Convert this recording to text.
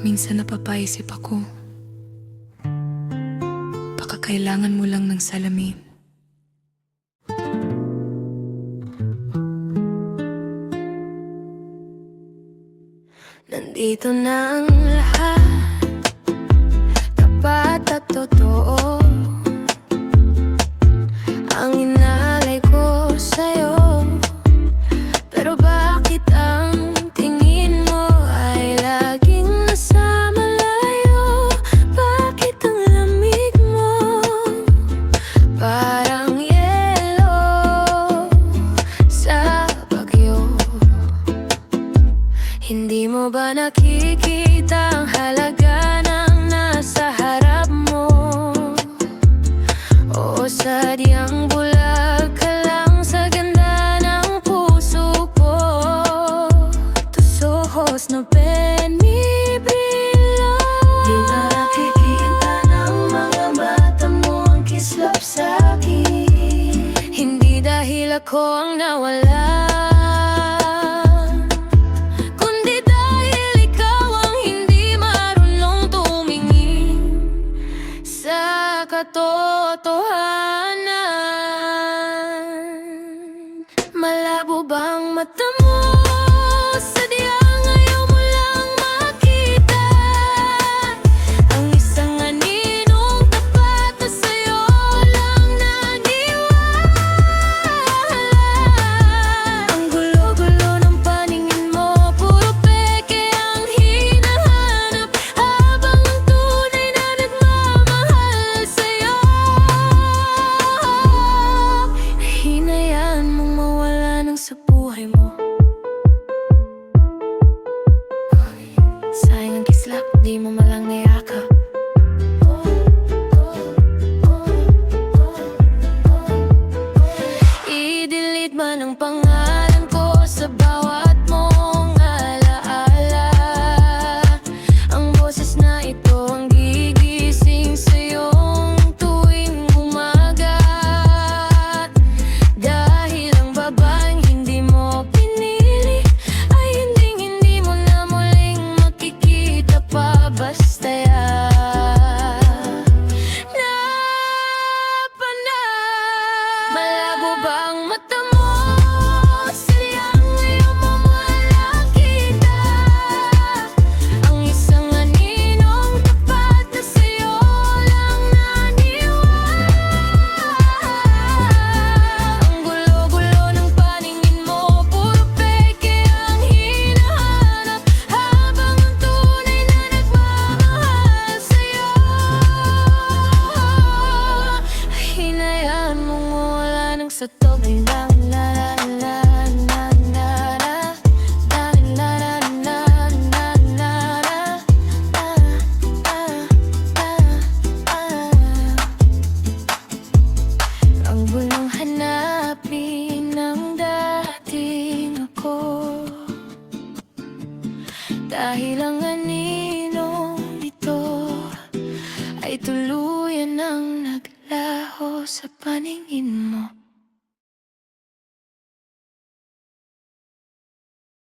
Minsan napapaisip ako, baka kailangan mo lang ng salamin. Nandito na ang lahat, tapat at totoo. Ang inalay ko sa'yo, pero bakit ang tingin mo ay laging nasa malayo? Bakit ang lamig mo parang yelo sa bagyo? Hindi mo ba nakikita ang halaga ng nasa harap mo? O sadyang bulag ka lang sa ganda ng puso ko? Tus ojos no ven mi brillo. Di ba nakikita ng mga mata mo ang kislap sa'kin? Hindi dahil ako ang nawala, katotohanan. Malabo bang mata mo? Sadyang ayaw mo lang makita ang isang aninong tapat na sa'yo lang naniwala. Ang gulo-gulo ng paningin mo, puro peke ang hinahanap, habang ang tunay na nagmamahal sa'yo hinayaan mong mawala nang sa buhay mo. Sayang ang kislap, di mo malang niyakap. I-delete man ang pangalan ko sa bawat mong alaala. Ang boses na ito ang gigising sa'yong tuwing umaga. Dahil ang babaeng hindi mo pinili ay hindi mo na muling makikita pa. Basta malabo ba ang mata mo? Sadyang ayaw mo makita ang isang aninong tapat na sa'yo lang naniwala. Ang gulo-gulo ng paningin mo, puro peke ang hinahanap, habang ang tunay na nagmamahal sa'yo hinayaan mong mawala nang sa tubig. Ang gulong hanapin ng dating ako, dahil ang aninong ito ay tuluyan ng naglaho sa paningin mo.